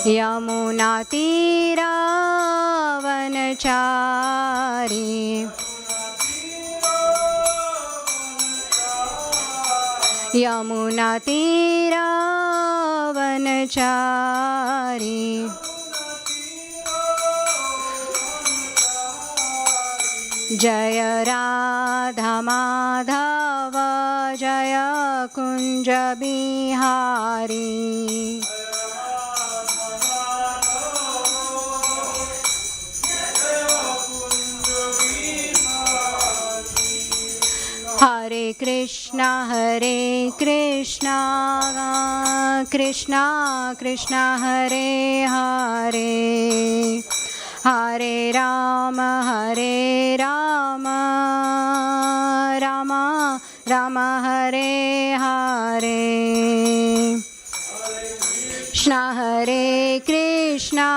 यमुनातीरावनचारी यमुनातीरावनचारी जय राधा माधव जय कुंज बिहारी हरे कृष्णा कृष्णा कृष्णा हरे हरे हरे राम राम राम हरे हरे कृष्णा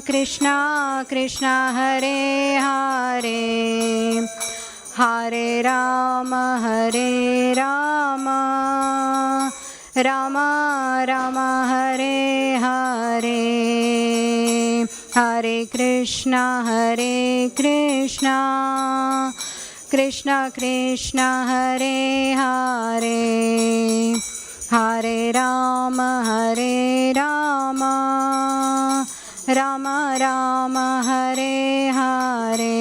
कृष्णा कृष्णा हरे हरे हरे राम राम राम हरे हरे हरे कृष्णा कृष्णा कृष्णा हरे हरे हरे राम राम राम हरे हरे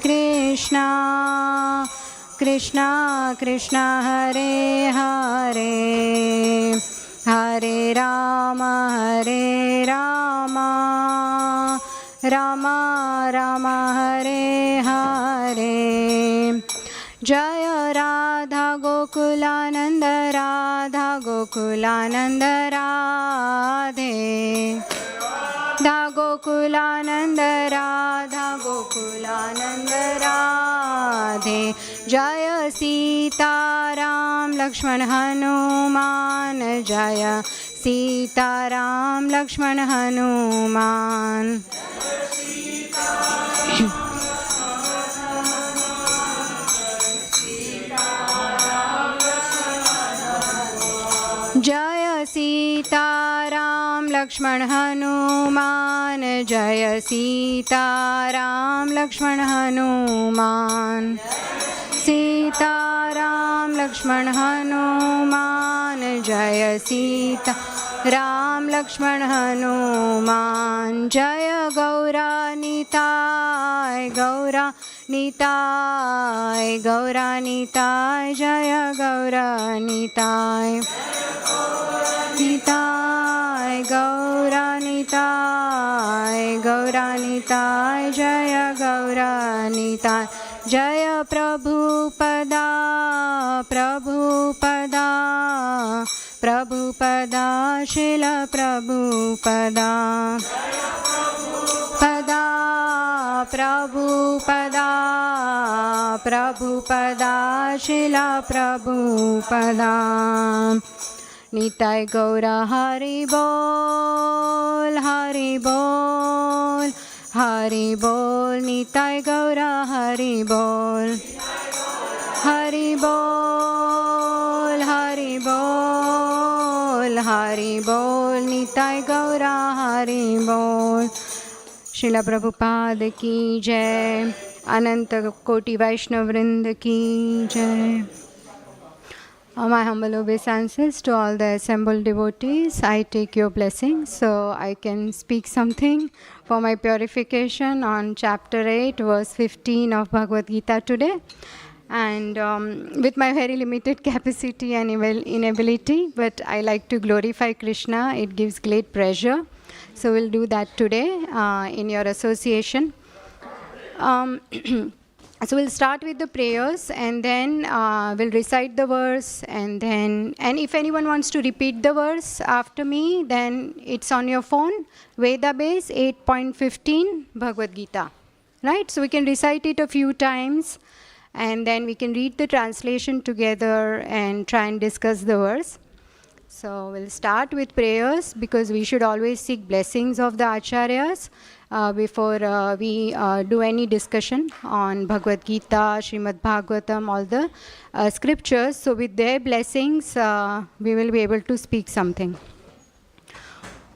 कृष्णा कृष्णा कृष्णा हरे हरे हरे राम राम राम हरे हरे जय राधा गोकुलानंद राधे गोकुलानंद राधे जय सीताराम लक्ष्मण हनुमान जय सीताराम लक्ष्मण हनुमान जय सीताराम लक्ष्मण हनुमान जय सीताराम लक्ष्मण हनुमान सीताराम लक्ष्मण हनुमान जय सीताराम लक्ष्मण हनुमान जय गौरा निताय जय गौरा निताय गौरा निताय जय गौरा निताय जय प्रभुपदा शिल प्रभुपदा प्रभुपदा शिल प्रभुपदा निताय गौरा हरि बोल निताय गौरा हरि बोल निताय गौरा हरि बोल श्रीला प्रभुपाद की जय अनंत कोटि वैष्णव वृंद की जय My humble obeisances to all the assembled devotees. I take your blessings so I can speak something for my purification on chapter 8, verse 15 of Bhagavad Gita today. And with my very limited capacity and inability, but I like to glorify Krishna. It gives great pleasure. So we'll do that today in your association. So we'll start with the prayers and then we'll recite the verse and if anyone wants to repeat the verse after me, then it's on your phone, Veda Base 8.15 Bhagavad Gita. Right? So we can recite it a few times and then we can read the translation together and try and discuss the verse. So we'll start with prayers because we should always seek blessings of the Acharyas. before we do any discussion on Bhagavad Gita, Srimad Bhagavatam, all the scriptures. So with their blessings, we will be able to speak something.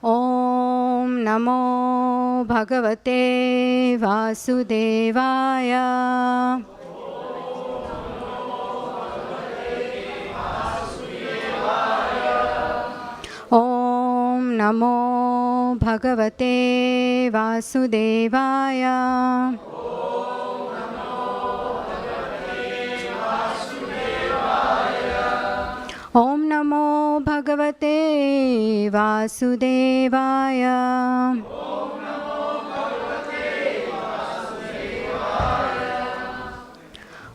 Om Namo Bhagavate Vasudevaya. Om Namo Bhagavate Vasudevaya. Om Namo Bhagavate Vasudevaya.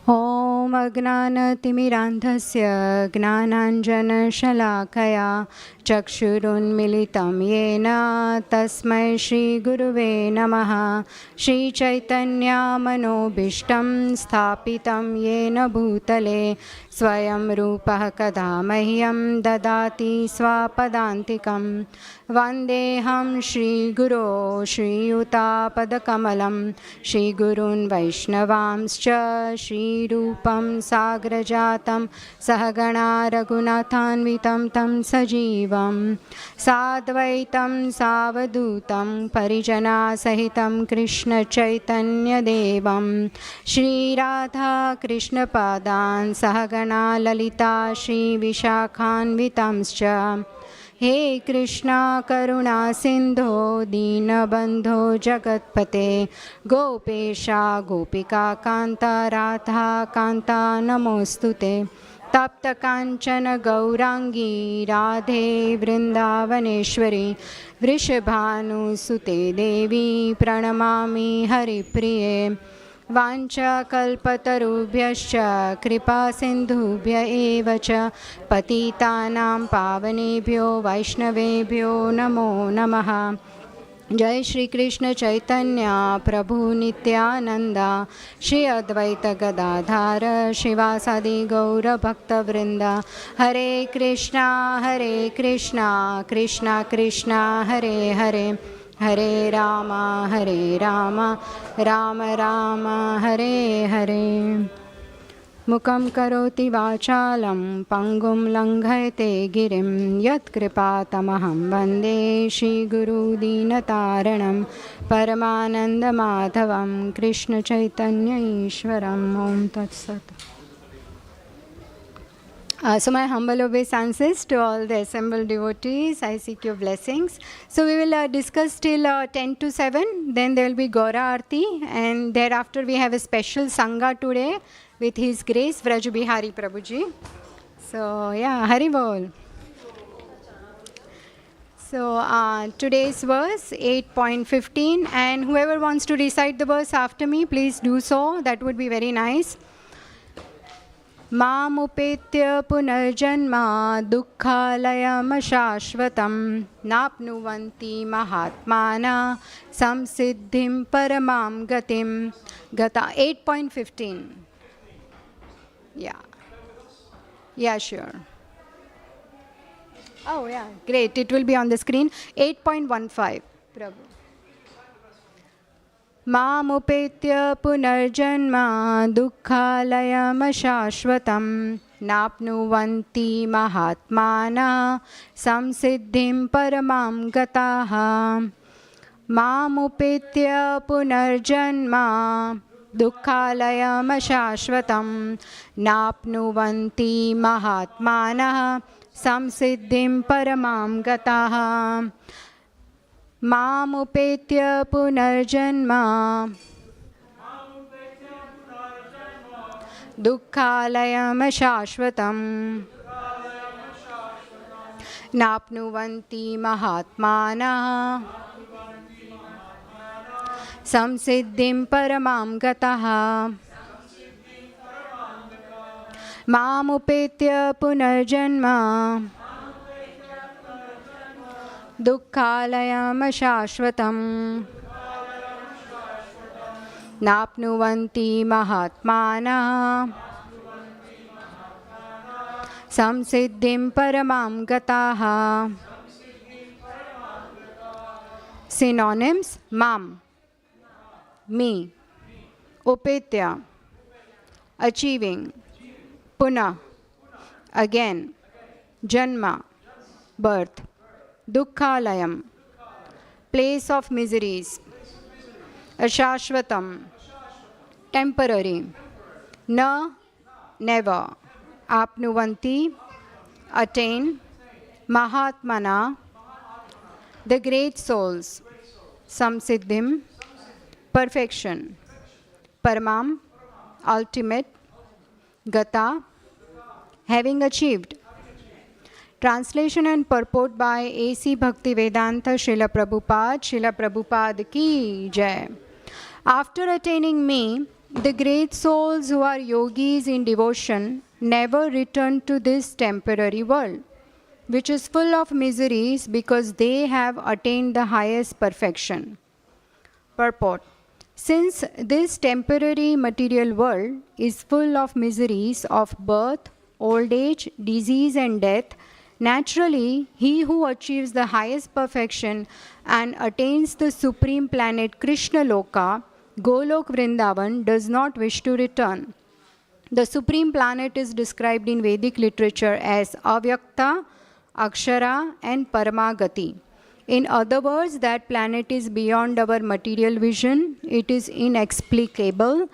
Om Agnanatimirandhasya Gnananjana-shalakaya Chakshurunmilitam Yena Tasmai Shri Guruve Namaha. Shri Chaitanya Manobishtam Sthapitam Yena Bhutale Swayam Rupah Kada Mahyam Dadati Swapadantikam. Vandeham Shri Guru Shri Yuta Padakamalam Shri Gurun Vaishnavamscha Shri Rupam Sagrajatam Sahagana Raghunathanvitam Tam Sajivam Sadvaitam Savadutam Parijana Sahitam Krishna Chaitanya Devam Shri Radha Krishna Padan Sahagana Lalita Shri Vishakhanvitamscha. He Krishna Karuna Sindho Deenabandho Jagatpate Gopesha Gopika Kanta Radha Kanta Namostute Tapta Kanchana Gaurangi Radhe Vrindavaneshwari Vrishabhanu Sute Devi Pranamami Haripriye Vancha kalpatarubhyascha kripa sindhubhya eva cha patitanam pavanebhyo vaishnavebhyo namo namaha. Jai Shri Krishna Chaitanya Prabhu Nityananda Shri Advaita Gadadhara Shivasadi Gaura Bhakta Vrinda. Hare Krishna Krishna Krishna Hare Hare Hare Rama Rama Rama Hare Hare. Mukam karoti vachalam pangum langhayate girim yat kripatamaham vande Shri Guru Dinataranam Paramananda Madhavam Krishna Chaitanya Ishwaram. Om Tat Sat. So my humble obeisances to all the assembled devotees. I seek your blessings. So we will discuss till 10 to 7. Then there will be Gaura Arti. And thereafter we have a special Sangha today with His Grace Vraj Bihari Prabhuji. So yeah, Hari Bol. So today's verse 8.15. And whoever wants to recite the verse after me, please do so. That would be very nice. Mamupetya punarjanma dukkhalayam shashvatam napnuvanti mahatmana samsiddhim paramam gatim. Gata 8.15. Yeah, sure. Oh yeah, great. It will be on the screen. 8.15. Prabhu. Mamupetya punarjanma dukkhalayam shashvatam napnuvanti mahatmana samsiddhim paramam gataha. Mamupetya punarjanma dukkhalayam shashvatam napnuvanti mahatmana samsiddhim paramam gataha. Mamupetya punarjanma dukkhalayam shashvatam napnuvanti mahatmana samsiddhim paramam gataha. Mamupetya punarjanma dukkhalayam shashvatam napnuvanti mahatmana samsiddhim paramam gataha. Synonyms: mam, me, upetya, achieving, puna, again, janma, birth, dukkhalayam, place of miseries, ashashvatam, temporary, na, never, apnuvanti, attain, mahatmana, the great souls, samsiddhim, perfection, paramam, ultimate, gata, having achieved. Translation and purport by A.C. Bhaktivedanta Srila Prabhupada ki jai. After attaining me, the great souls who are yogis in devotion never return to this temporary world, which is full of miseries because they have attained the highest perfection. Purport. Since this temporary material world is full of miseries of birth, old age, disease and death, naturally, he who achieves the highest perfection and attains the supreme planet Krishna Loka, Golok Vrindavan, does not wish to return. The supreme planet is described in Vedic literature as Avyakta, Akshara and Paramagati. In other words, that planet is beyond our material vision, it is inexplicable,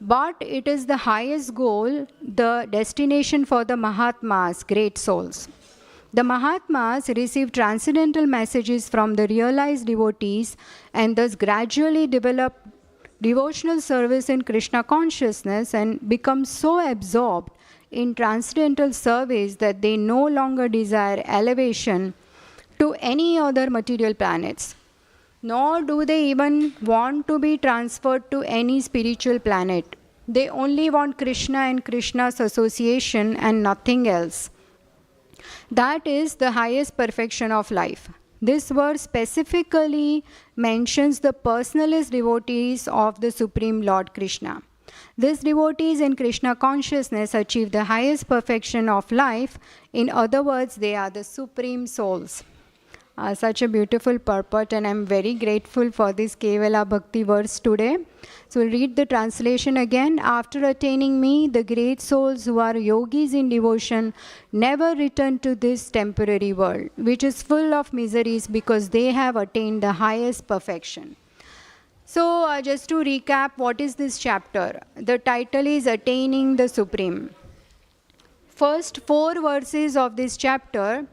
but it is the highest goal, the destination for the Mahatmas, great souls. The Mahatmas receive transcendental messages from the realized devotees and thus gradually develop devotional service in Krishna consciousness and become so absorbed in transcendental service that they no longer desire elevation to any other material planets, nor do they even want to be transferred to any spiritual planet. They only want Krishna and Krishna's association and nothing else. That is the highest perfection of life. This verse specifically mentions the personalist devotees of the Supreme Lord Krishna. These devotees in Krishna consciousness achieve the highest perfection of life. In other words, they are the supreme souls. Such a beautiful purport, and I am very grateful for this Kevala Bhakti verse today. So we'll read the translation again. After attaining me, the great souls who are yogis in devotion never return to this temporary world, which is full of miseries because they have attained the highest perfection. So just to recap, what is this chapter? The title is Attaining the Supreme. First 4 verses of this chapter,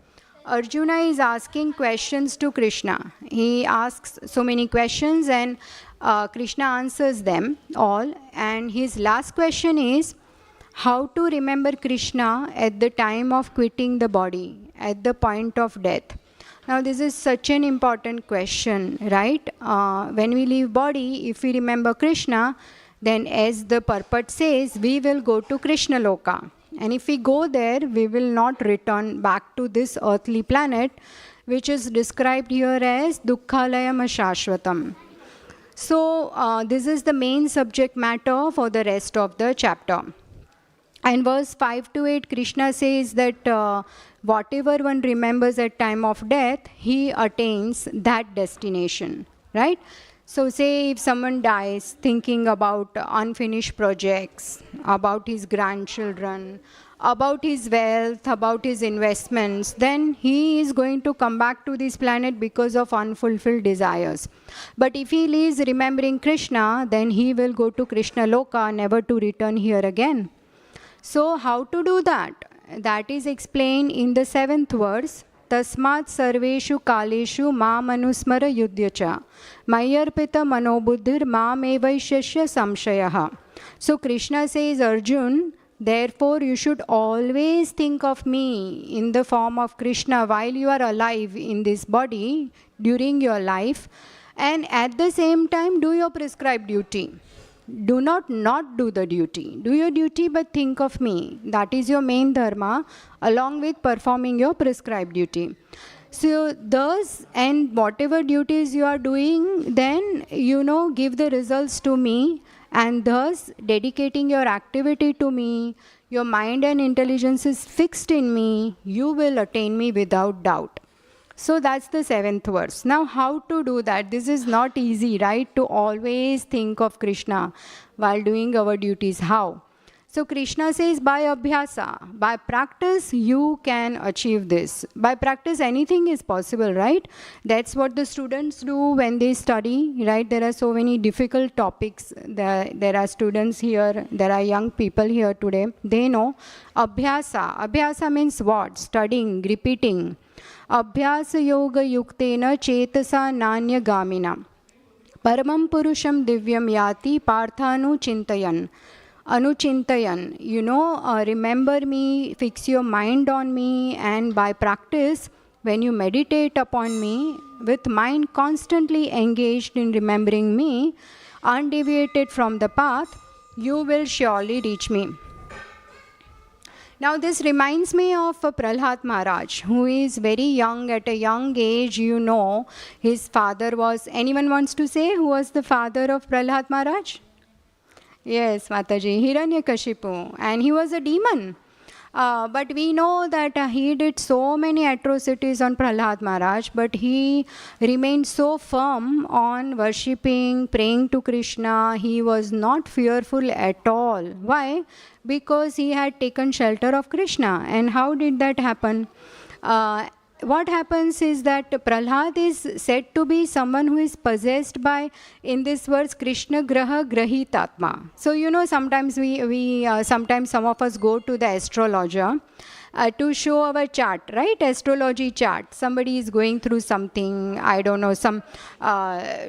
Arjuna is asking questions to Krishna. He asks so many questions and Krishna answers them all. And his last question is how to remember Krishna at the time of quitting the body, at the point of death. Now this is such an important question, right? When we leave body, if we remember Krishna, then as the purport says, we will go to Krishna Loka. And if we go there, we will not return back to this earthly planet, which is described here as Dukkhalayam Ashashvatam. So this is the main subject matter for the rest of the chapter. And verse 5 to 8, Krishna says that whatever one remembers at time of death, he attains that destination, right? So say if someone dies thinking about unfinished projects, about his grandchildren, about his wealth, about his investments, then he is going to come back to this planet because of unfulfilled desires. But if he lives remembering Krishna, then he will go to Krishna Loka, never to return here again. So how to do that? That is explained in the 7th verse. Tasmat sarveshu kaleshu mam anusmara yudhyacha mayarpita manobuddhir mam evaishasya samshayaha. So Krishna says, Arjun, therefore you should always think of me in the form of Krishna while you are alive in this body during your life, and at the same time do your prescribed duty. Do not do the duty. Do your duty but think of me. That is your main dharma along with performing your prescribed duty. So thus, and whatever duties you are doing, then give the results to me, and thus dedicating your activity to me, your mind and intelligence is fixed in me, you will attain me without doubt. So that's the 7th verse. Now, how to do that? This is not easy, right? To always think of Krishna while doing our duties. How? So Krishna says, by abhyasa, by practice, you can achieve this. By practice, anything is possible, right? That's what the students do when they study, right? There are so many difficult topics. There are students here, there are young people here today. They know abhyasa. Abhyasa means what? Studying, repeating. Abhyasa yoga yuktena chetasa nanya gamina. Paramam purusham divyam yati parthanu chintayan. Anuchintayan, remember me, fix your mind on me, and by practice, when you meditate upon me, with mind constantly engaged in remembering me, undeviated from the path, you will surely reach me. Now this reminds me of Prahlad Maharaj, who is very young. At a young age, his father was, anyone wants to say who was the father of Prahlad Maharaj? Yes, Mataji, Hiranyakashipu, and he was a demon. But we know that he did so many atrocities on Prahlad Maharaj, but he remained so firm on worshipping, praying to Krishna. He was not fearful at all. Why? Because he had taken shelter of Krishna. And how did that happen? What happens is that Prahlad is said to be someone who is possessed by, in this verse, Krishna Graha Grahitatma. So, sometimes sometimes some of us go to the astrologer to show our chart, right? Astrology chart. Somebody is going through something, I don't know, some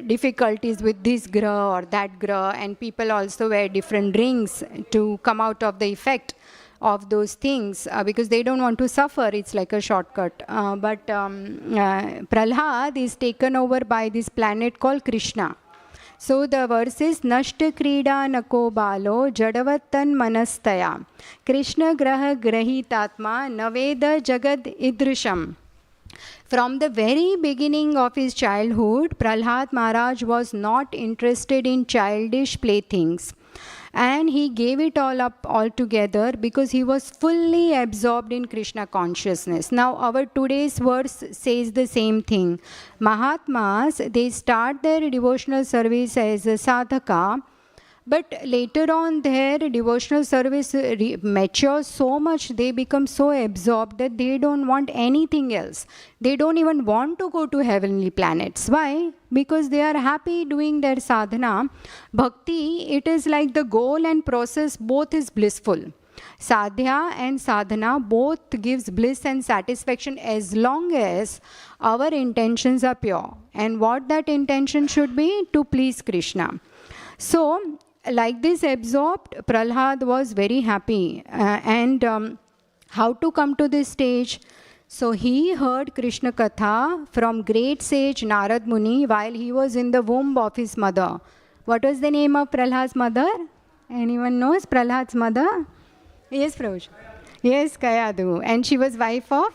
difficulties with this graha or that graha, and people also wear different rings to come out of the effect of those things because they don't want to suffer. It's like a shortcut. But Prahlad is taken over by this planet called Krishna. So the verse is Nashta Krida Nako Balo Jadavatan Manastaya Krishna Graha Grahitatma Naveda Jagad Idrisham. From the very beginning of his childhood, Prahlad Maharaj was not interested in childish playthings. And he gave it all up altogether because he was fully absorbed in Krishna consciousness. Now our today's verse says the same thing. Mahatmas, they start their devotional service as a sadhaka, but later on their devotional service matures so much, they become so absorbed that they don't want anything else. They don't even want to go to heavenly planets. Why? Because they are happy doing their sadhana. Bhakti, it is like the goal and process both is blissful. Sadhya and sadhana both gives bliss and satisfaction as long as our intentions are pure. And what that intention should be? To please Krishna. So, like this absorbed, Prahlad was very happy. How to come to this stage? So he heard Krishna Katha from great sage Narad Muni while he was in the womb of his mother. What was the name of Prahlad's mother? Anyone knows Prahlad's mother? Yes, Prabhu. Yes, Kayadu. And she was wife of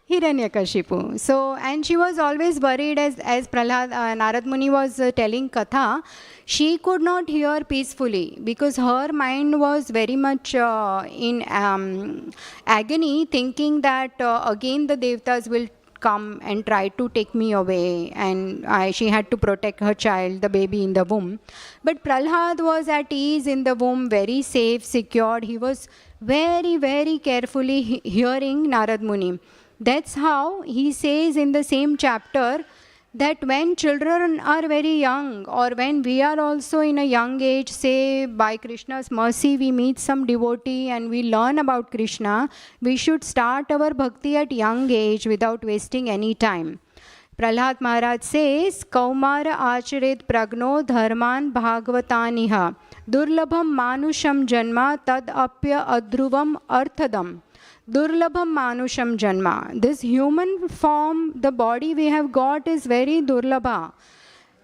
Hiranyakashipu. So, and she was always worried as Prahlad, Narad Muni was telling Katha, she could not hear peacefully because her mind was very much in agony, thinking that again the Devtas will come and try to take me away, and she had to protect her child, the baby in the womb. But Prahlad was at ease in the womb, very safe, secured. He was very, very carefully hearing Narad Muni. That's how he says in the same chapter that when children are very young, or when we are also in a young age, say by Krishna's mercy we meet some devotee and we learn about Krishna, we should start our bhakti at young age without wasting any time. Prahlad Maharaj says, Kaumara acharet pragno dharman bhagavataniha durlabham manusham janma tad apya adruvam arthadam. Durlabham manusham janma. This human form, the body we have got is very durlabha.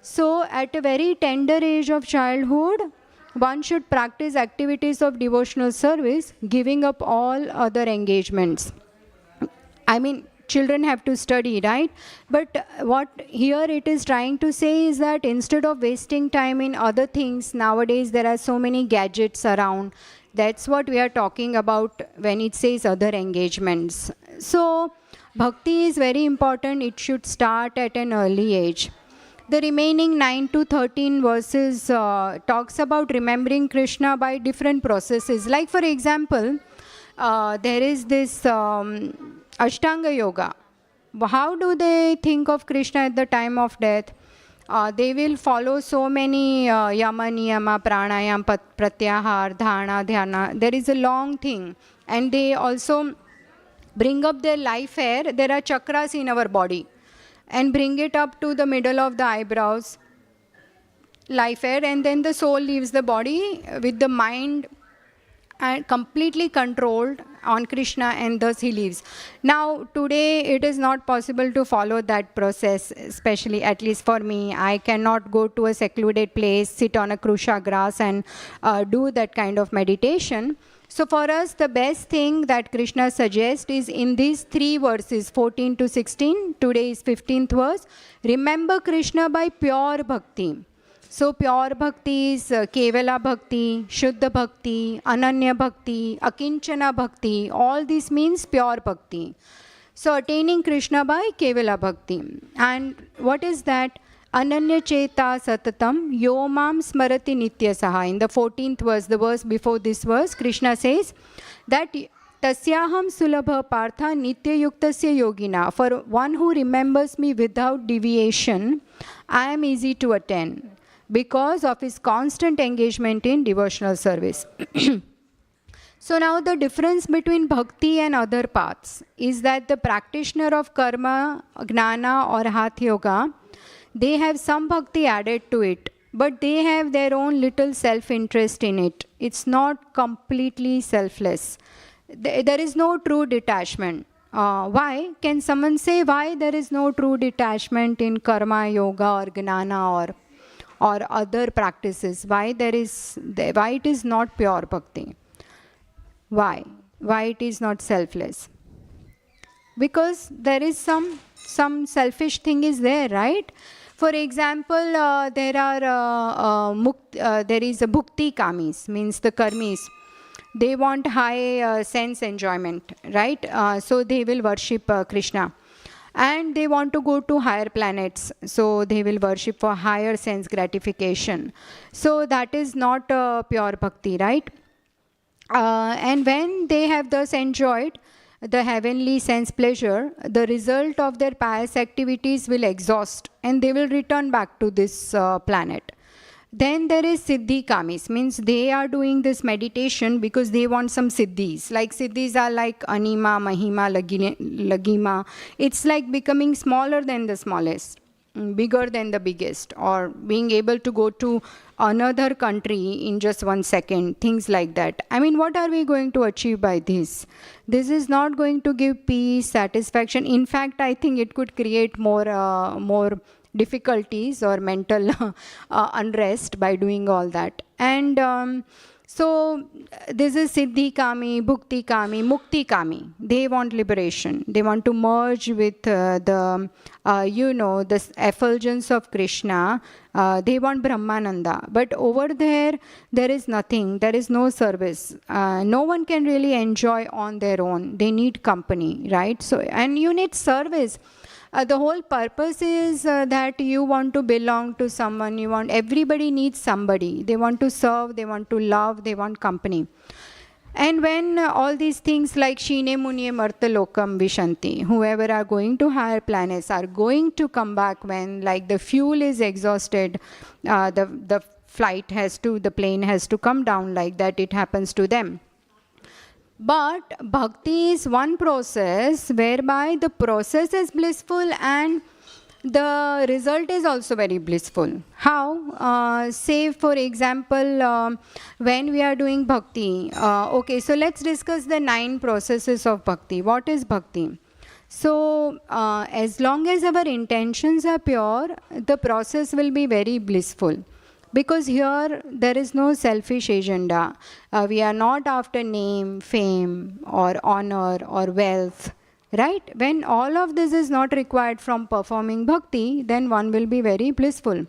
So at a very tender age of childhood, one should practice activities of devotional service, giving up all other engagements. I mean, children have to study, right? But what here it is trying to say is that instead of wasting time in other things, nowadays there are so many gadgets around. That's what we are talking about when it says other engagements. So Bhakti is very important. It should start at an early age. The remaining 9 to 13 verses talks about remembering Krishna by different processes. Like for example, there is this Ashtanga Yoga. How do they think of Krishna at the time of death? They will follow so many yama, niyama, pranayam, pratyahar, dhana, dhyana. There is a long thing. And they also bring up their life hair. There are chakras in our body. And bring it up to the middle of the eyebrows, life hair. And then the soul leaves the body with the mind and completely controlled on Krishna, and thus he lives. Now today it is not possible to follow that process, especially at least for me. I cannot go to a secluded place, sit on a krusha grass and do that kind of meditation. So for us, the best thing that Krishna suggests is in these 3 verses, 14 to 16, today is 15th verse, remember Krishna by pure bhakti. So pure bhakti is Kevala bhakti, Shuddha bhakti, Ananya bhakti, Akinchana bhakti. All this means pure bhakti. So attaining Krishna by Kevala bhakti. And what is that? Ananya cheta satatam yomam smarati nityasaha. In the 14th verse, the verse before this verse, Krishna says that tasyaham sulabha partha nitya yuktasya yogina. For one who remembers me without deviation, I am easy to attain, because of his constant engagement in devotional service. So now the difference between bhakti and other paths is that the practitioner of karma, gnana or hatha yoga, they have some bhakti added to it, but they have their own little self-interest in it. It's not completely selfless. There is no true detachment. Why? Can someone say why there is no true detachment in karma, yoga or gnana or other practices? Why it is not pure bhakti? Why it is not selfless? Because there is some selfish thing is there, right? For example, there is a bhukti kamis, means the karmis. They want high sense enjoyment, right? So they will worship Krishna. And they want to go to higher planets, so they will worship for higher sense gratification. So that is not pure bhakti, right? And when they have thus enjoyed the heavenly sense pleasure, the result of their pious activities will exhaust and they will return back to this planet. Then there is siddhi kamis, means they are doing this meditation because they want some siddhis. Like siddhis are like anima, mahima, lagima. It's like becoming smaller than the smallest, bigger than the biggest, or being able to go to another country in just 1 second, things like that. I mean, what are we going to achieve by this? This is not going to give peace, satisfaction. In fact, I think it could create more difficulties or mental unrest by doing all that. And so this is siddhi kami, bhukti kami, mukti kami. They want liberation. They want to merge with the effulgence of Krishna. They want Brahmananda. But over there is nothing. There is no service. No one can really enjoy on their own. They need company, right? So, and you need service. The whole purpose is that you want to belong to someone. Everybody needs somebody. They want to serve, they want to love, they want company. And when all these things like Shine Munye Martalokam Vishanti, whoever are going to higher planets are going to come back when like the fuel is exhausted, the plane has to come down, like that it happens to them. But bhakti is one process whereby the process is blissful and the result is also very blissful. How? Say for example, when we are doing bhakti. Okay, so let's discuss the 9 processes of bhakti. What is bhakti? So as long as our intentions are pure, the process will be very blissful. Because here there is no selfish agenda. We are not after name, fame or honor or wealth, right? When all of this is not required from performing bhakti, then one will be very blissful.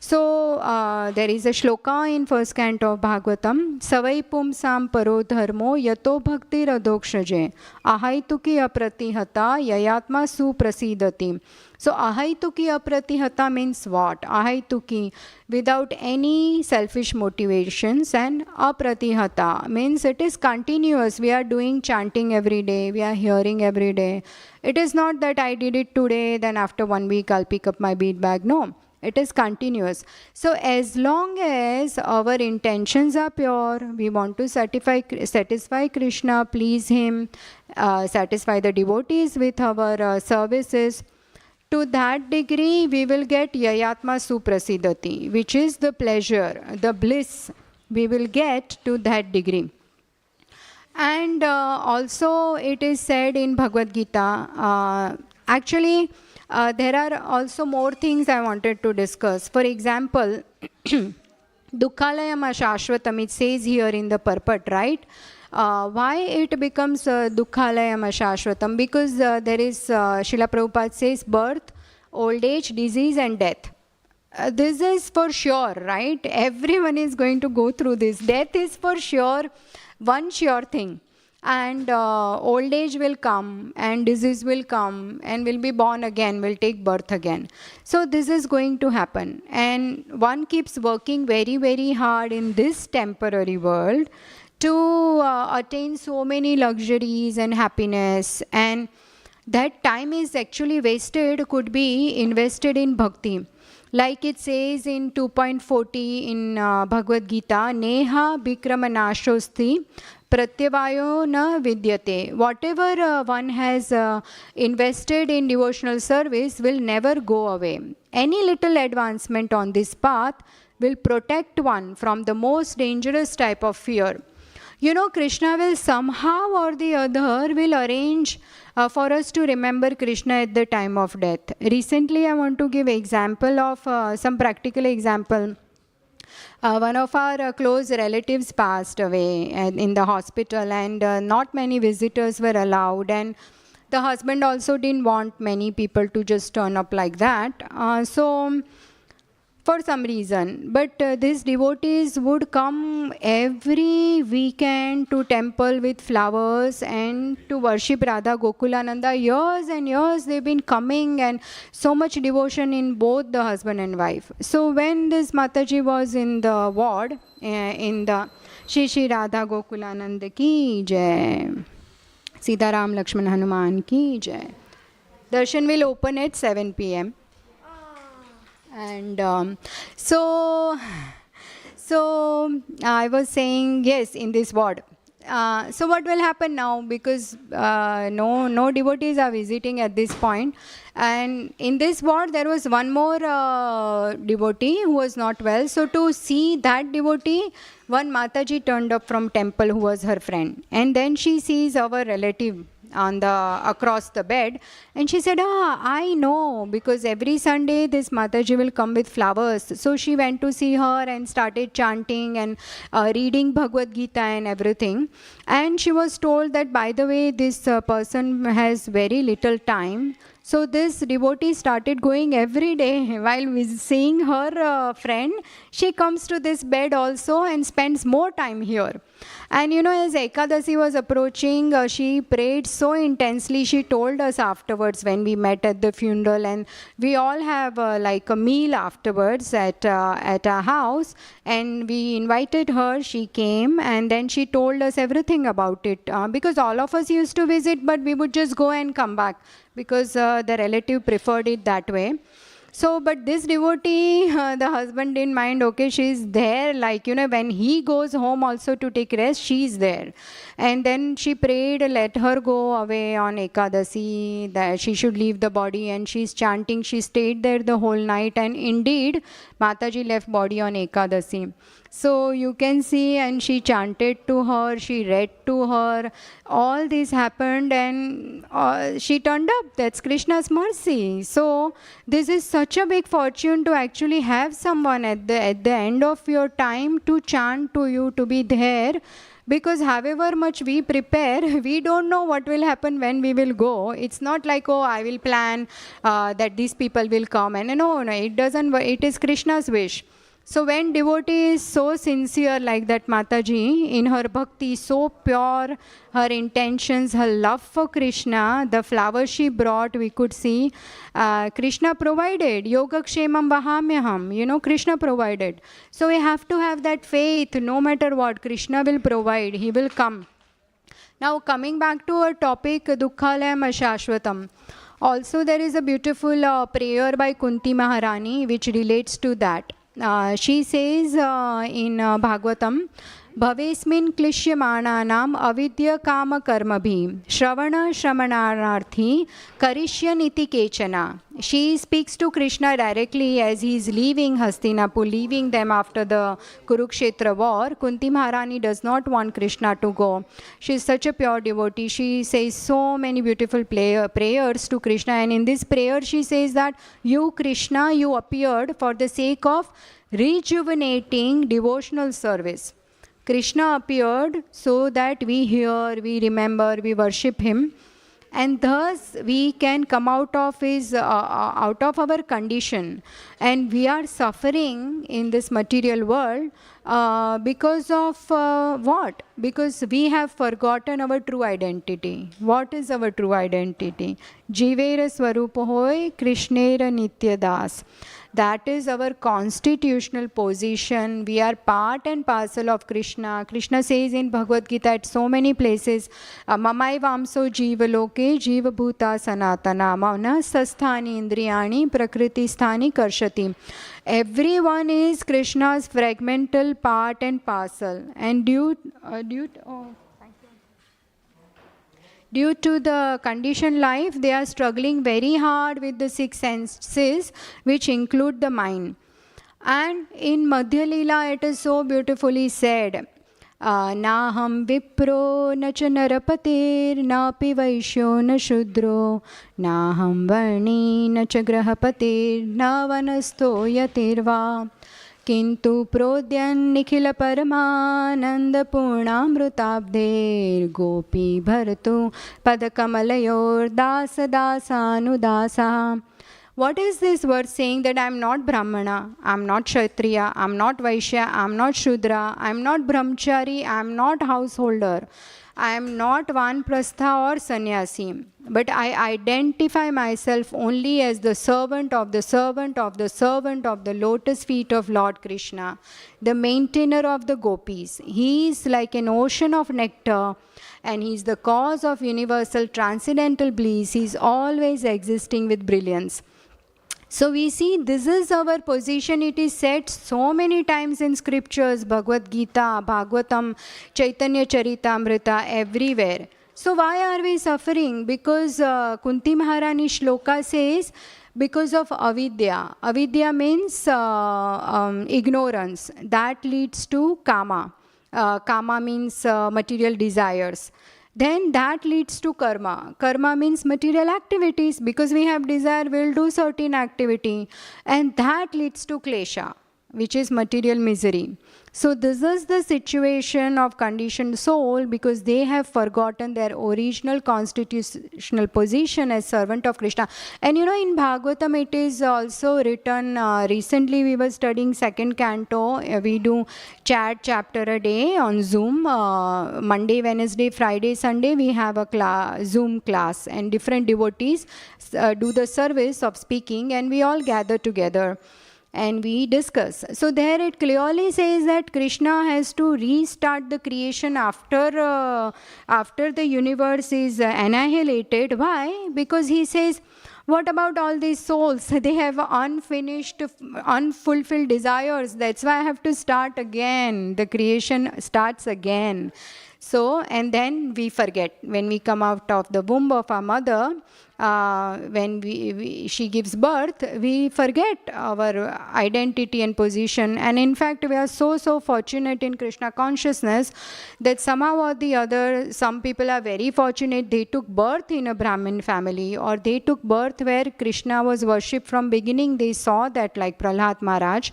So there is a shloka in first canto of Bhagavatam, Savai pumsam paro dharmo yato bhakti radhokshaje ahaituki apratihata yayatma suprasidati. So ahaituki apratihata means what? Ahaituki, without any selfish motivations, and apratihata means it is continuous. We are doing chanting every day, we are hearing every day. It is not that I did it today, then after 1 week I'll pick up my bead bag. No. It is continuous. So as long as our intentions are pure, we want to satisfy Krishna, please him, satisfy the devotees with our services, to that degree we will get yayatma suprasidati, which is the pleasure, the bliss we will get to that degree. And also it is said in Bhagavad Gita, actually there are also more things I wanted to discuss. For example, Dukkhalayam Ashashvatam, it says here in the purport, right? Why it becomes Dukkhalayam Ashashvatam? Because there is, Srila Prabhupada says, birth, old age, disease and death. This is for sure, right? Everyone is going to go through this. Death is for sure, one sure thing. And old age will come, and disease will come, and will be born again, will take birth again. So this is going to happen. And one keeps working very, very hard in this temporary world to attain so many luxuries and happiness. And that time is actually wasted, could be invested in bhakti. Like it says in 2.40 in Bhagavad Gita, Neha Bikramanashosti Pratyavayo na vidyate. Whatever one has invested in devotional service will never go away. Any little advancement on this path will protect one from the most dangerous type of fear. You know, Krishna will somehow or the other will arrange for us to remember Krishna at the time of death. Recently, I want to give example of some practical example. One of our close relatives passed away in the hospital, and not many visitors were allowed, and the husband also didn't want many people to just turn up like that. So for some reason, but these devotees would come every weekend to temple with flowers and to worship Radha Gokulananda. Years and years they've been coming, and so much devotion in both the husband and wife. So when this Mataji was in the ward, in the Shri Radha Gokulananda ki jai, Sitaram Lakshman Hanuman ki jai. Darshan will open at 7 p.m. And so I was saying, yes, in this ward. So what will happen now? Because no devotees are visiting at this point. And in this ward, there was one more devotee who was not well. So to see that devotee, one Mataji turned up from temple who was her friend. And then she sees our relative on the across the bed, and she said, I know, because every Sunday this Mataji will come with flowers. So she went to see her and started chanting and reading Bhagavad Gita and everything. And she was told that, by the way, this person has very little time. So this devotee started going every day. While seeing her friend, she comes to this bed also and spends more time here. And you know, as Ekadasi was approaching, she prayed so intensely. She told us afterwards when we met at the funeral, and we all have like a meal afterwards at our house, and we invited her. She came, and then she told us everything about it, because all of us used to visit, but we would just go and come back because the relative preferred it that way. So, but this devotee, the husband didn't mind. Okay, she's there, like, you know, when he goes home also to take rest, she's there. And then she prayed, let her go away on Ekadasi, that she should leave the body, and she's chanting. She stayed there the whole night, and indeed, Mataji left body on Ekadasi. So you can see, and she chanted to her, she read to her, all this happened, and she turned up. That's Krishna's mercy. So this is such a big fortune to actually have someone at the end of your time to chant to you, to be there. Because however much we prepare, we don't know what will happen when we will go. It's not like, oh, I will plan that these people will come. And no, it doesn't, it is Krishna's wish. So when devotee is so sincere like that Mataji, in her bhakti, so pure, her intentions, her love for Krishna, the flower she brought, we could see, Krishna provided. Yogakshemam vahamyaham, Krishna provided. So we have to have that faith, no matter what, Krishna will provide, he will come. Now coming back to our topic, Dukkhalayam Ashashvatam. Also there is a beautiful prayer by Kunti Maharani which relates to that. She says in Bhagavatam, Bhavesmin klishyamananam avidya kama karmabhi shravana shramanararthi karishyaniti kechana. She speaks to Krishna directly as he is leaving Hastinapur, leaving them after the Kurukshetra war. Kunti Maharani does not want Krishna to go. She is such a pure devotee. She says so many beautiful prayers to Krishna, and in this prayer she says that you Krishna, you appeared for the sake of rejuvenating devotional service. Krishna appeared so that we hear, we remember, we worship him, and thus we can come out of his out of our condition. And we are suffering in this material world because of what? Because we have forgotten our true identity. What is our true identity? Jivera Swarupa Hoy Krishnera Nitya Das. That is our constitutional position. We are part and parcel of Krishna. Krishna says in Bhagavad Gita at so many places, Mamai Vamso Jiva Loke Jiva Bhuta Sanatana Mana Sasthani Indriyani Prakriti Sthani Karshati. Everyone is Krishna's fragmental part and parcel. And due to the conditioned life, they are struggling very hard with the six senses, which include the mind. And in Madhya Leela, it is so beautifully said, Naham Vipro Nacha Narapatir Napi Vaishyo Na Shudro Naham Varni Nacha Grahapatir Navanasto Yatirva Kintu Prodyan Nikhila Paramananda Purnamrutabder Gopi Bharatu Padakamalayor Dasa Dasanudasa. What is this verse saying? That I am not Brahmana, I am not Kshatriya, I am not Vaishya, I am not Shudra, I am not Brahmachari, I am not householder, I am not Vanprastha or Sannyasi. But I identify myself only as the servant of the servant of the servant of the lotus feet of Lord Krishna, the maintainer of the gopis. He is like an ocean of nectar, and he is the cause of universal transcendental bliss. He is always existing with brilliance. So we see this is our position. It is said so many times in scriptures, Bhagavad Gita, Bhagavatam, Chaitanya Charitamrita, everywhere. So why are we suffering? Because Kunti Maharani Shloka says, because of avidya. Avidya means ignorance. That leads to kama. Kama means material desires. Then that leads to karma. Karma means material activities. Because we have desire, we will do certain activity. And that leads to klesha, which is material misery. So this is the situation of conditioned soul, because they have forgotten their original constitutional position as servant of Krishna. And in Bhagavatam it is also written, recently we were studying second canto. We do chapter a day on Zoom. Monday, Wednesday, Friday, Sunday we have a Zoom class, and different devotees do the service of speaking, and we all gather together and we discuss. So there it clearly says that Krishna has to restart the creation after the universe is annihilated. Why? Because he says, what about all these souls? They have unfinished, unfulfilled desires. That's why I have to start again. The creation starts again. So, and then we forget. When we come out of the womb of our mother, when she gives birth, we forget our identity and position. And in fact, we are so fortunate in Krishna consciousness that somehow or the other, some people are very fortunate. They took birth in a Brahmin family, or they took birth where Krishna was worshipped from beginning. They saw that, like Prahlad Maharaj.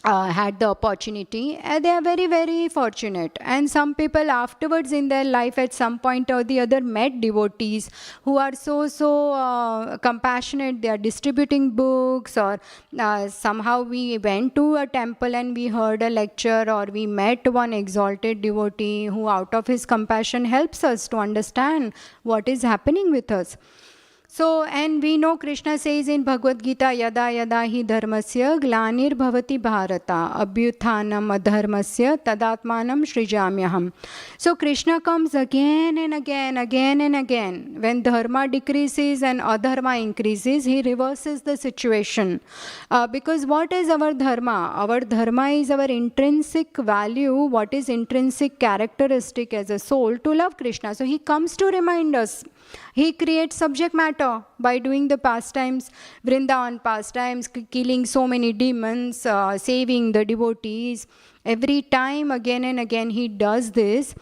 had the opportunity, they are very, very fortunate. And some people afterwards in their life at some point or the other met devotees who are so compassionate. They are distributing books, or somehow we went to a temple and we heard a lecture, or we met one exalted devotee who out of his compassion helps us to understand what is happening with us. So, and we know Krishna says in Bhagavad Gita, Yada yada hi dharmasya glanir bhavati bharata abhyuthanam adharmasya tadatmanam srijamyaham. So, Krishna comes again and again, again and again. When dharma decreases and adharma increases, he reverses the situation. Because what is our dharma? Our dharma is our intrinsic value, what is intrinsic characteristic as a soul to love Krishna. So, he comes to remind us. He creates subject matter by doing the pastimes, Vrindavan pastimes, killing so many demons, saving the devotees. Every time, again and again, he does this.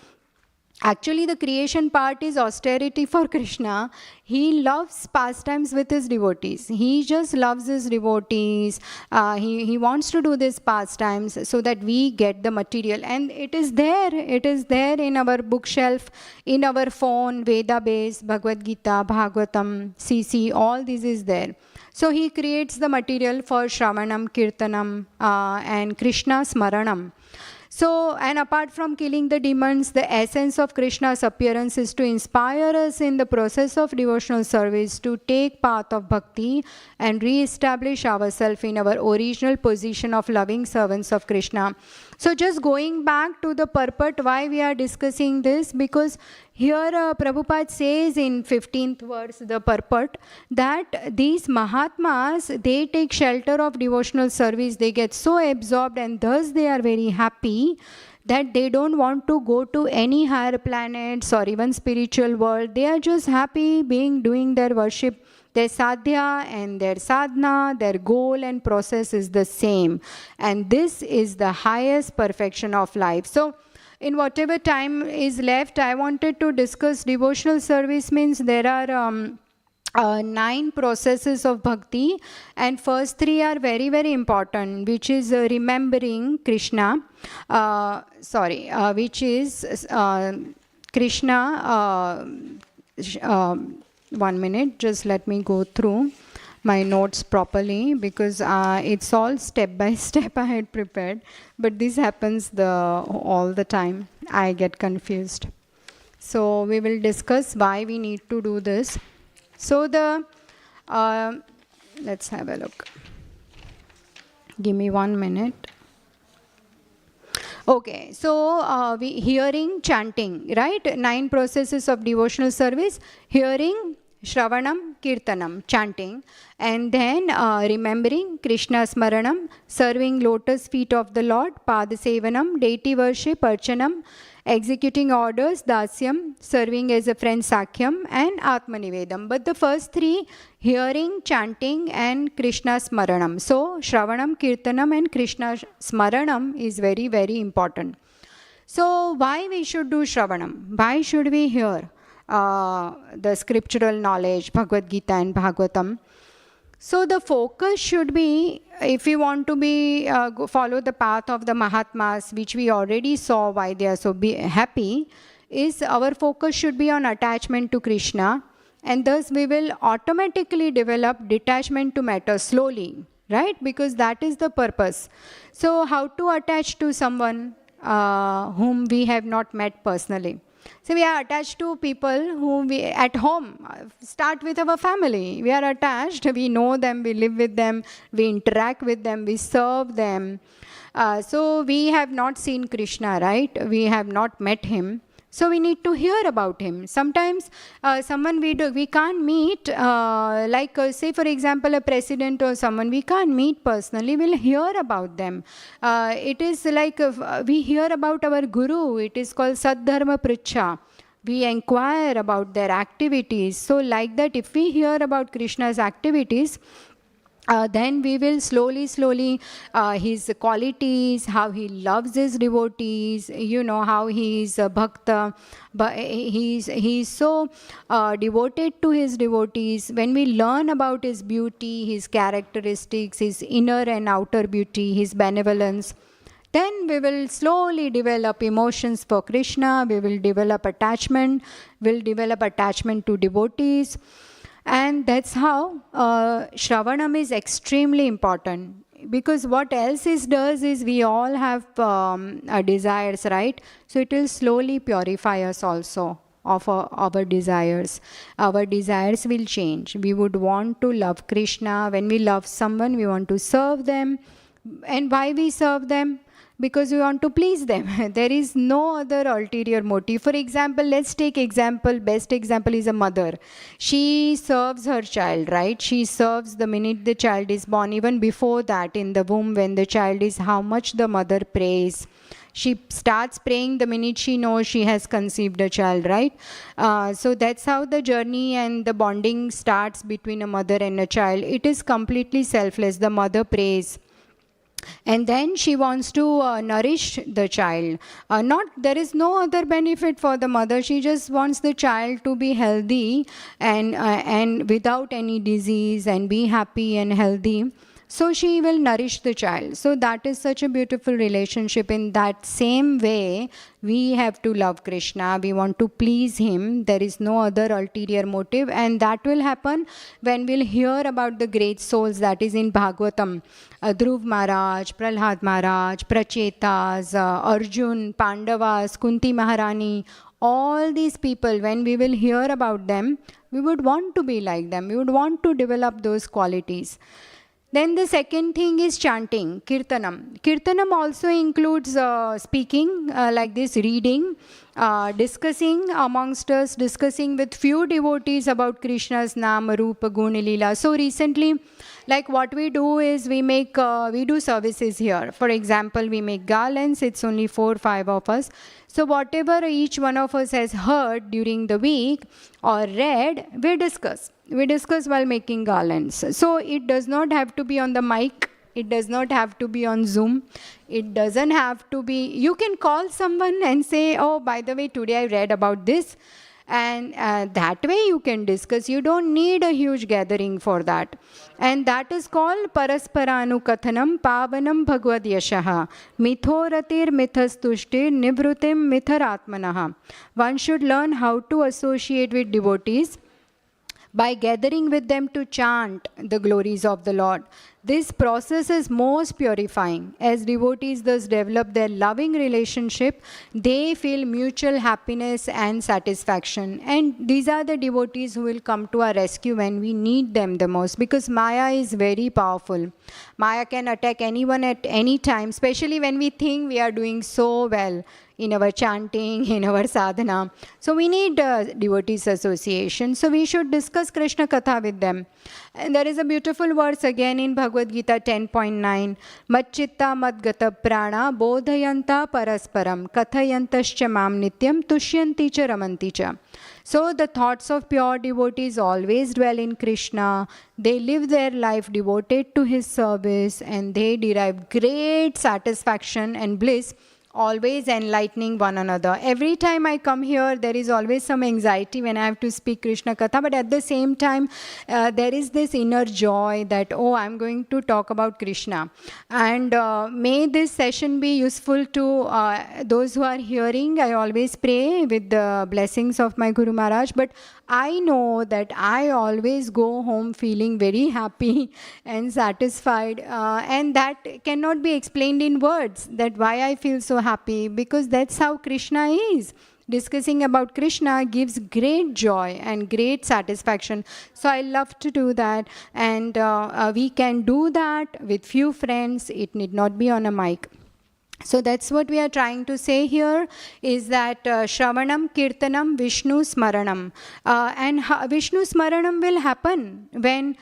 Actually, the creation part is austerity for Krishna. He loves pastimes with his devotees. He just loves his devotees. He wants to do these pastimes so that we get the material. And it is there. It is there in our bookshelf, in our phone, Veda base, Bhagavad Gita, Bhagavatam, CC, all this is there. So he creates the material for Shravanam, Kirtanam, and Krishna Smaranam. So, and apart from killing the demons, the essence of Krishna's appearance is to inspire us in the process of devotional service to take path of bhakti and re-establish ourselves in our original position of loving servants of Krishna. So just going back to the purport why we are discussing this, because here Prabhupada says in 15th verse, the purport, that these Mahatmas, they take shelter of devotional service, they get so absorbed and thus they are very happy that they don't want to go to any higher planets or even spiritual world. They are just happy doing their worship. Their sadhya and their sadhana, their goal and process is the same. And this is the highest perfection of life. So, in whatever time is left, I wanted to discuss devotional service. Means there are 9 processes of bhakti, and first 3 are very, very important, which is remembering Krishna, which is Krishna. 1 minute, just let me go through my notes properly, because it's all step by step I had prepared, but this happens all the time. I get confused. So we will discuss why we need to do this. So let's have a look. Give me 1 minute. Okay, so hearing, chanting, right? 9 processes of devotional service: hearing, Shravanam, Kirtanam, chanting, and then remembering, Krishna Smaranam, serving lotus feet of the Lord, Padasevanam, deity worship, Archanam, executing orders, Dasyam, serving as a friend, Sakhyam, and Atmanivedam. But the first 3, hearing, chanting, and Krishna Smaranam. So, Shravanam, Kirtanam, and Krishna Smaranam is very, very important. So, why we should do Shravanam? Why should we hear the scriptural knowledge, Bhagavad Gita and Bhagavatam? So the focus should be, if we want to follow the path of the Mahatmas, which we already saw why they are so happy, is our focus should be on attachment to Krishna, and thus we will automatically develop detachment to matter slowly, right? Because that is the purpose. So how to attach to someone whom we have not met personally? So we are attached to people whom we at home, start with our family. We are attached, we know them, we live with them, we interact with them, we serve them. So we have not seen Krishna, right? We have not met him. So we need to hear about him. Sometimes someone we can't meet, say for example a president or someone we can't meet personally, we'll hear about them. It is like we hear about our guru, it is called Saddharma Pricha. We inquire about their activities. So like that, if we hear about Krishna's activities, then we will slowly his qualities, how he loves his devotees, how he is a bhakta, but he's so devoted to his devotees. When we learn about his beauty, his characteristics, his inner and outer beauty, his benevolence, then we will slowly develop emotions for Krishna, we will develop attachment, to devotees. And that's how Shravanam is extremely important. Because what else it does is we all have desires, right? So it will slowly purify us also of our desires. Our desires will change. We would want to love Krishna. When we love someone, we want to serve them. And why we serve them? Because we want to please them. There is no other ulterior motive. For example, let's take example, best example is a mother. She serves her child, right? She serves the minute the child is born. Even before that, in the womb, when the child is, how much the mother prays. She starts praying the minute she knows she has conceived a child, right? So that's how the journey and the bonding starts between a mother and a child. It is completely selfless. The mother prays. And then she wants to nourish the child. Not There is no other benefit for the mother. She just wants the child to be healthy and without any disease, and be happy and healthy. So she will nourish the child. So that is such a beautiful relationship. In that same way, we have to love Krishna. We want to please him. There is no other ulterior motive. And that will happen when we'll hear about the great souls, that is in Bhagavatam. Dhruv Maharaj, Prahlad Maharaj, Prachetas, Arjun, Pandavas, Kunti Maharani, all these people, when we will hear about them, we would want to be like them. We would want to develop those qualities. Then the second thing is chanting, Kirtanam. Kirtanam also includes speaking, like this, reading, discussing amongst us, discussing with few devotees about Krishna's Nama, Rupa, Guna, Leela. So recently, like what we do is we do services here. For example, we make garlands. It's only 4 or 5 of us. So whatever each one of us has heard during the week or read, we discuss. We discuss while making garlands. So it does not have to be on the mic. It does not have to be on Zoom. It doesn't have to be, you can call someone and say, oh, by the way, today I read about this. And that way you can discuss. You don't need a huge gathering for that. And that is called Parasparanu Kathanam Pavanam Bhagavad Yashaha Mithoratir Mithastushtir Nivrutim Mitharatmanaha. One should learn how to associate with devotees by gathering with them to chant the glories of the Lord. This process is most purifying. As devotees thus develop their loving relationship, they feel mutual happiness and satisfaction. And these are the devotees who will come to our rescue when we need them the most, because Maya is very powerful. Maya can attack anyone at any time, especially when we think we are doing so well in our chanting, in our sadhana. So we need devotees association. So we should discuss Krishna Katha with them. And there is a beautiful verse again in Bhagavad Gita 10.9. Macchitta madgata prana bodhayanta parasparam kathayantascha mam nityam tushyanti cha ramanti cha. So the thoughts of pure devotees always dwell in Krishna. They live their life devoted to his service, and they derive great satisfaction and bliss, always enlightening one another. Every time I come here, there is always some anxiety when I have to speak Krishna Katha, but at the same time, there is this inner joy that, oh, I'm going to talk about Krishna. And may this session be useful to those who are hearing. I always pray with the blessings of my Guru Maharaj, but I know that I always go home feeling very happy and satisfied, and that cannot be explained in words, that why I feel so happy, because that's how Krishna is. Discussing about Krishna gives great joy and great satisfaction. So I love to do that, and we can do that with few friends. It need not be on a mic. So that's what we are trying to say here, is that Shravanam, Kirtanam, Vishnu Smaranam. Vishnu Smaranam will happen when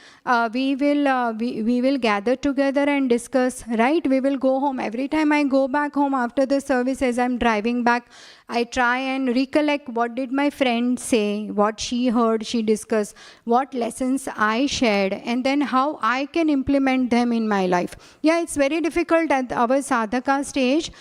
we will gather together and discuss, right? We will go home. Every time I go back home after the service, as I'm driving back, I try and recollect what did my friend say, what she heard, she discussed, what lessons I shared, and then how I can implement them in my life. Yeah, it's very difficult at our sadhaka stage,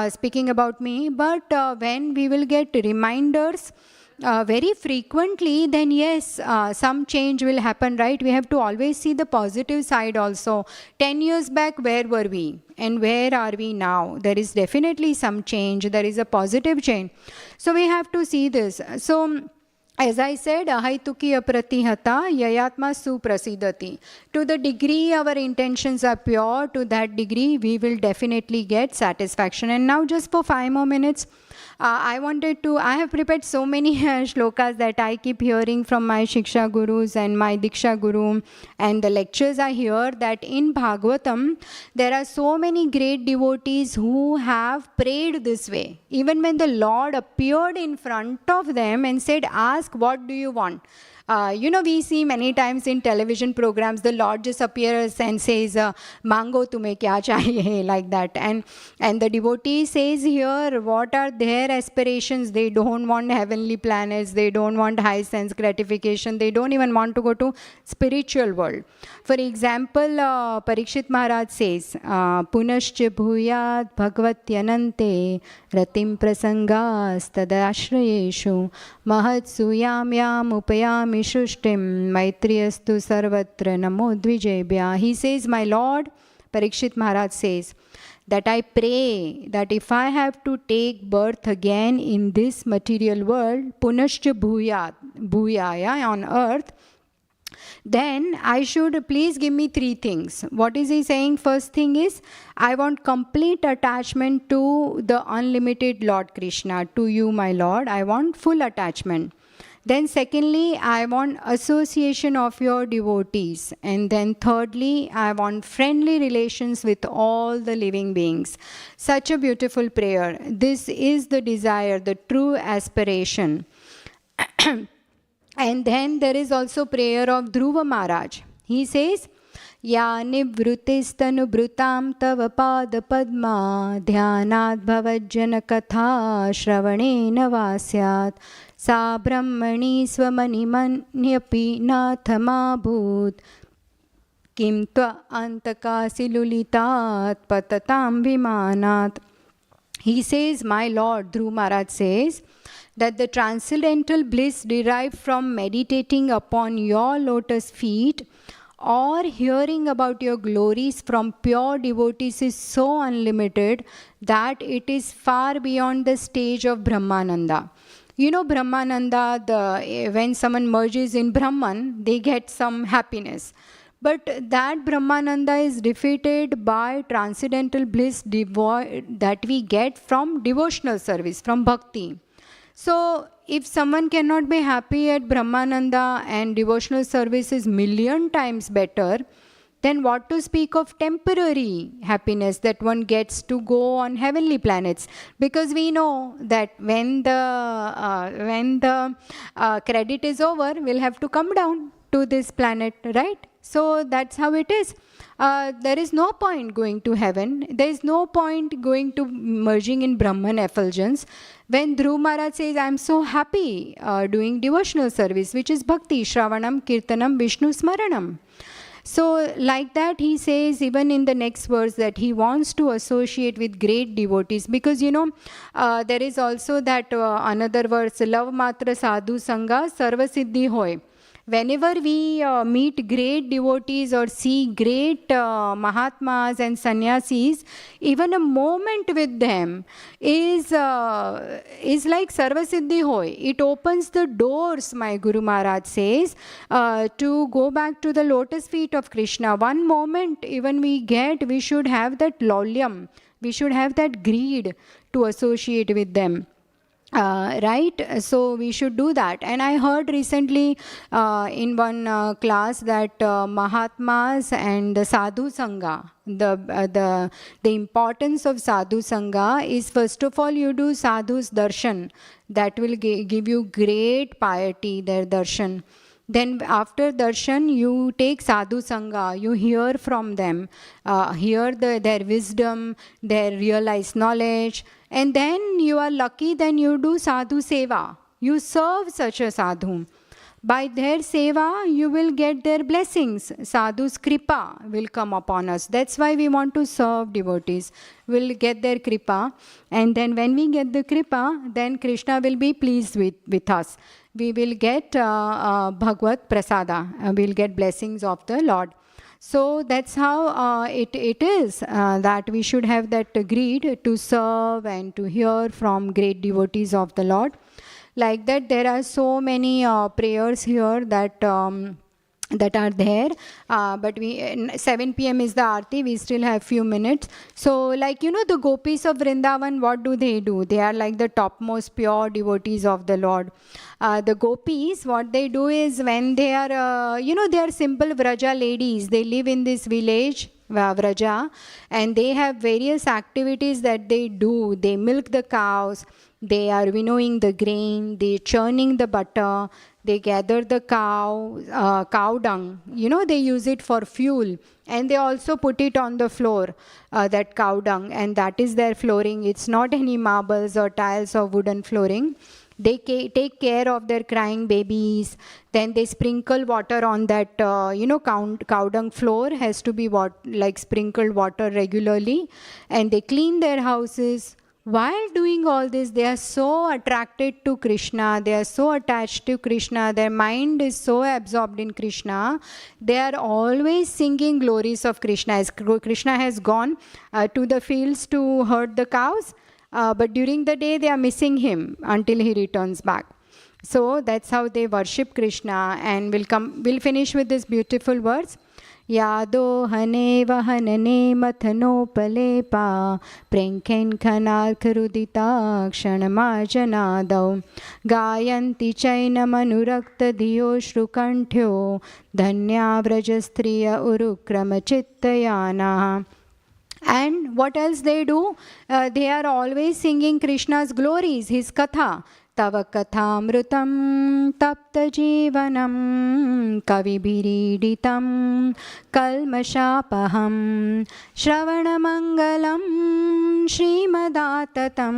speaking about me, but when we will get reminders very frequently, then yes, some change will happen, right? We have to always see the positive side also. 10 years back, where were we? And where are we now? There is definitely some change. There is a positive change. So we have to see this. So as I said, ahaituki apratihata yayatma suprasidati. To the degree our intentions are pure, to that degree we will definitely get satisfaction. And now just for 5 more minutes, I have prepared so many shlokas that I keep hearing from my Shiksha Gurus and my Diksha Guru, and the lectures I hear, that in Bhagavatam there are so many great devotees who have prayed this way. Even when the Lord appeared in front of them and said, ask, what do you want? We see many times in television programs, the Lord just appears and says, Mango tumhe kya chahiye, like that. And the devotee says here, what are their aspirations? They don't want heavenly planets, they don't want high sense gratification, they don't even want to go to spiritual world. For example, Parikshit Maharaj says, Punascha bhuyat bhagavatyanante ratim prasangas tadashrayeshu mahatsu yam yam upayam Mishushtim Maitriyastu Sarvatra Namo Dvijebhya. He says, my Lord, Parikshit Maharaj says, that I pray that if I have to take birth again in this material world, Punascha Bhuyaya on earth, then I should please give me 3 things. What is he saying? First thing is, I want complete attachment to the unlimited Lord Krishna, to you, my Lord. I want full attachment. Then secondly, I want association of your devotees. And then thirdly, I want friendly relations with all the living beings. Such a beautiful prayer. This is the desire, the true aspiration. And then there is also prayer of Dhruva Maharaj. He says, Ya nivrutistanu brutam tava pada padma dhyanat bhavajjana katha shravanena vasyat sa brahmani swamani manyapi nathamabhut kim tva antakasi lulitat patatam vimanat. He says, my Lord, Dhruva Maharaj says, that the transcendental bliss derived from meditating upon your lotus feet or hearing about your glories from pure devotees is so unlimited that it is far beyond the stage of Brahmananda. You know, Brahmananda, when someone merges in Brahman, they get some happiness. But that Brahmananda is defeated by transcendental bliss that we get from devotional service, from bhakti. So, if someone cannot be happy at Brahmananda and devotional service is million times better, then what to speak of temporary happiness that one gets to go on heavenly planets? Because we know that when the credit is over, we'll have to come down to this planet, right? So that's how it is. There is no point going to heaven. There is no point going to merging in Brahman effulgence. When Dhruva Maharaj says, I am so happy doing devotional service, which is Bhakti, Shravanam, Kirtanam, Vishnu Smaranam. So like that he says even in the next verse that he wants to associate with great devotees, because there is also that another verse, Lav Matra Sadhu Sangha Sarva Siddhi Hoy. Whenever we meet great devotees or see great Mahatmas and Sannyasis, even a moment with them is like Sarva Siddhi Hoy. It opens the doors, my Guru Maharaj says, to go back to the lotus feet of Krishna. One moment even we should have that laulyam, we should have that greed to associate with them. right? So we should do that. And I heard recently in one class that Mahatmas and the Sadhu Sangha, the importance of Sadhu Sangha is, first of all, you do Sadhu's darshan. That will give you great piety, their darshan. Then after darshan, you take sadhu sangha, you hear from them, hear their wisdom, their realized knowledge, and then you are lucky, then you do sadhu seva. You serve such a sadhu. By their seva, you will get their blessings. Sadhu's kripa will come upon us. That's why we want to serve devotees. We'll get their kripa. And then when we get the kripa, then Krishna will be pleased with us. We will get Bhagavad Prasada. We'll get blessings of the Lord. So that's how it is that we should have that greed to serve and to hear from great devotees of the Lord. Like that, there are so many prayers here that that are there, but 7 p.m. is the Aarti, we still have few minutes. So like, the gopis of Vrindavan, what do? They are like the topmost pure devotees of the Lord. The gopis, what they do is, when they are, they are simple Vraja ladies. They live in this village, Vraja, and they have various activities that they do. They milk the cows, they are winnowing the grain, they churning the butter, they gather the cow dung, they use it for fuel, and they also put it on the floor, that cow dung, and that is their flooring. It's not any marbles or tiles or wooden flooring. They take care of their crying babies. Then they sprinkle water on that, cow dung floor has to be sprinkled water regularly, and they clean their houses. While doing all this, they are so attracted to Krishna, they are so attached to Krishna, their mind is so absorbed in Krishna, they are always singing glories of Krishna. As Krishna has gone to the fields to herd the cows, but during the day they are missing him until he returns back. So that's how they worship Krishna. And we'll finish with this beautiful verse. Yado hane vahanane mathanopalepā prenken khanarkharudita kshanamajanādau gayanti chainamanurakta dhiyo shrukanthyo dhanya vrajastriya urukramachittayana. And what else they do? They are always singing Krishna's glories, his katha. Tava kathamrutam tapta jivanam kavibiriditam kalmashapaham shravanamangalam srimadattatam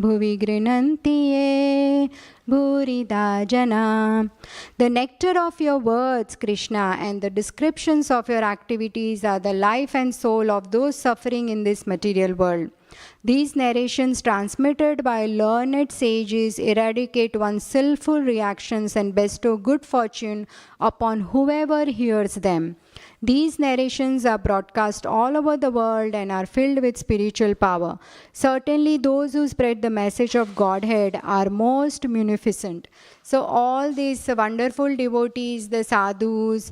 bhuvi grinantiye bhurida jana. The nectar of your words, Krishna, and the descriptions of your activities are the life and soul of those suffering in this material world. These narrations transmitted by learned sages eradicate one's sinful reactions and bestow good fortune upon whoever hears them. These narrations are broadcast all over the world and are filled with spiritual power. Certainly those who spread the message of Godhead are most munificent. So all these wonderful devotees, the sadhus,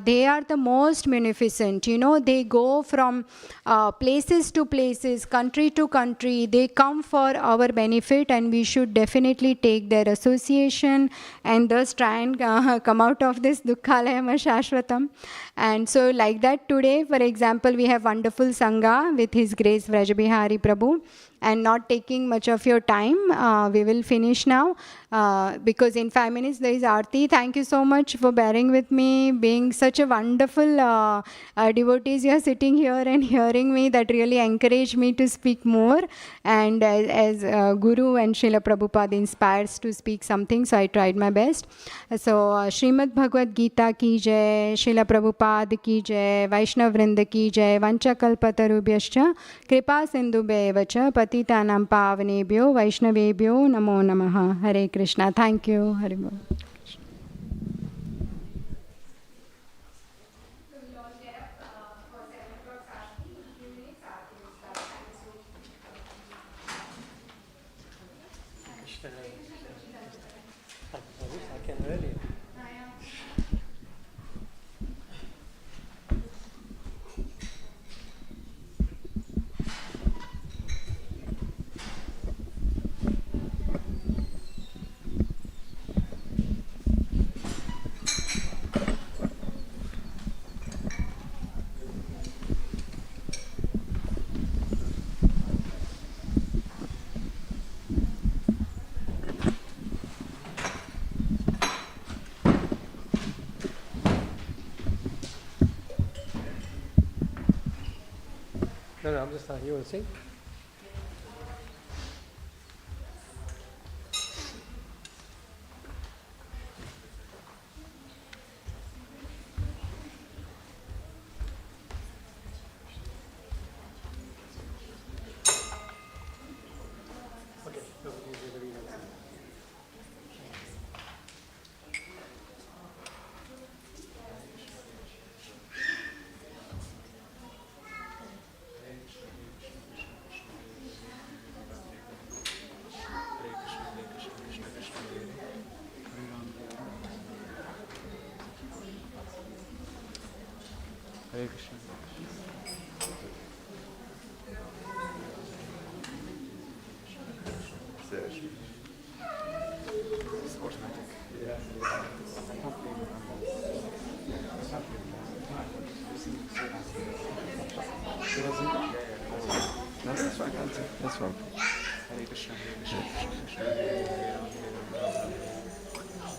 they are the most munificent. They go from places to places, country to country. They come for our benefit, and we should definitely take their association and thus try and come out of this dukkhalayama shashvatam. And so like that, today, for example, we have wonderful Sangha with His Grace Vrajabihari Prabhu. And not taking much of your time, we will finish now because in 5 minutes there is Aarti. Thank you so much for bearing with me, being such a wonderful devotees. You are sitting here and hearing me. That really encouraged me to speak more. And as Guru and Srila Prabhupada inspires to speak something, so I tried my best. So Srimad Bhagavad Gita ki jai, Srila Prabhupada ki jai, Vaishnav Vrinda ki jai, Vancha Kalpatarubhyascha, Kripa Sindhubhyevacha, Patitanam Pavanebhyo, Vaishnavebhyo, Namo Namaha. Hare Krishna. Thank you. Hare Bol. No, I'm just you want to sing? Hare Krishna. It's automatic. Yeah. No, that's right. That's right. Hare Krishna, Hare Krishna, Krishna Hare Hare,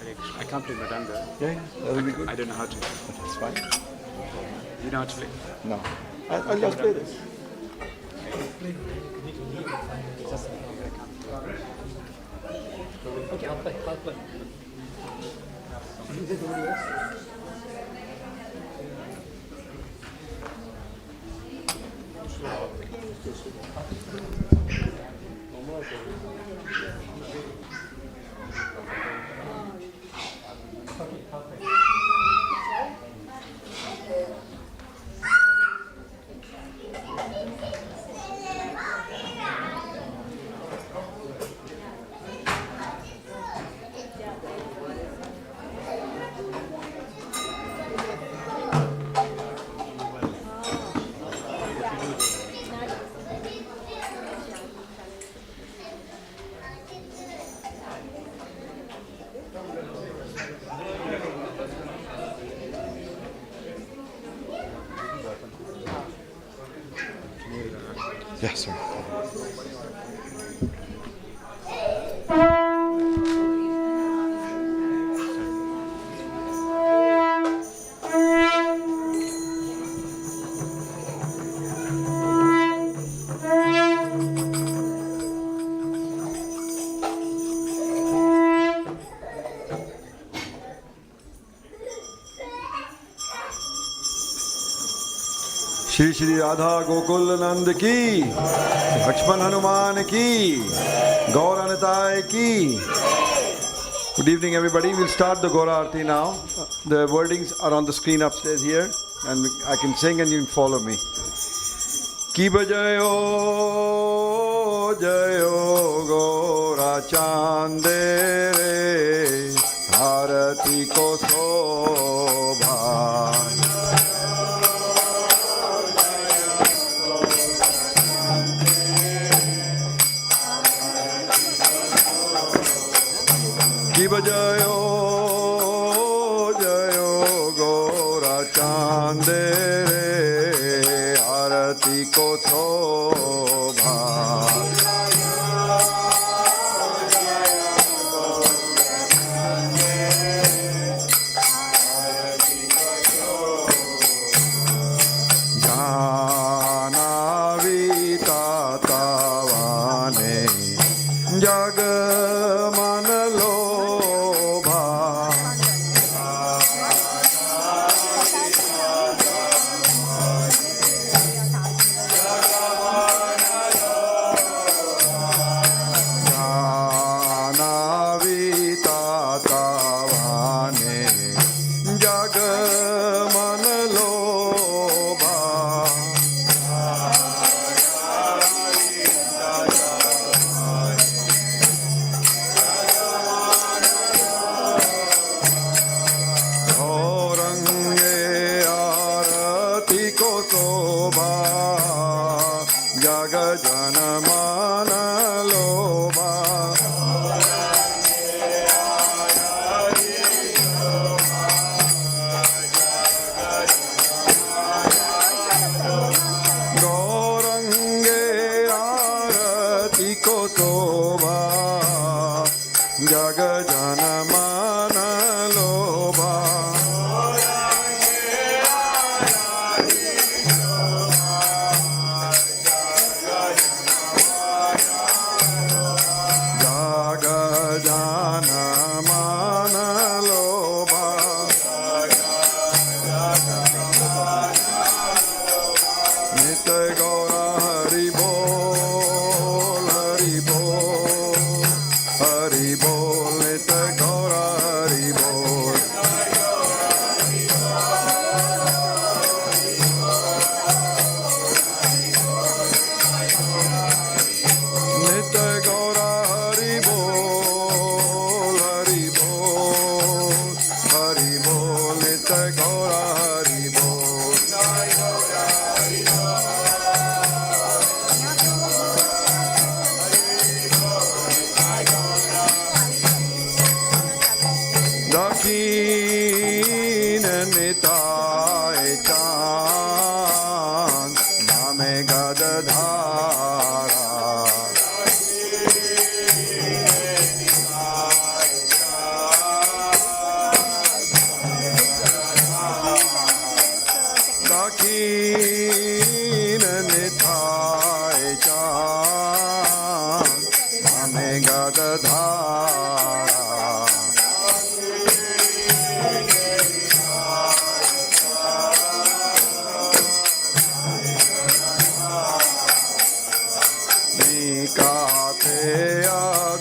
Hare Krishna. I can't play Madanga. Yeah, that would be good. I don't know how to. But that's fine. You know how to play? No. I'll just play this. Okay, I'll play. Yes, sir. Shri Shri Radha Gokul नंद की, लक्ष्मण हनुमान की, गौर अनिताय की. Good evening, everybody. We'll start the Gora Arti now. The wordings are on the screen upstairs here, and I can sing and you can follow me. Ki bajayo jayo Gora Chande re, Arati ko sobha. Jayo jayo Gora Chande re, Arati ko sobha. Janavi tatavane jag gadadhara. Dakina nithai cha ame gadadhara. Nikate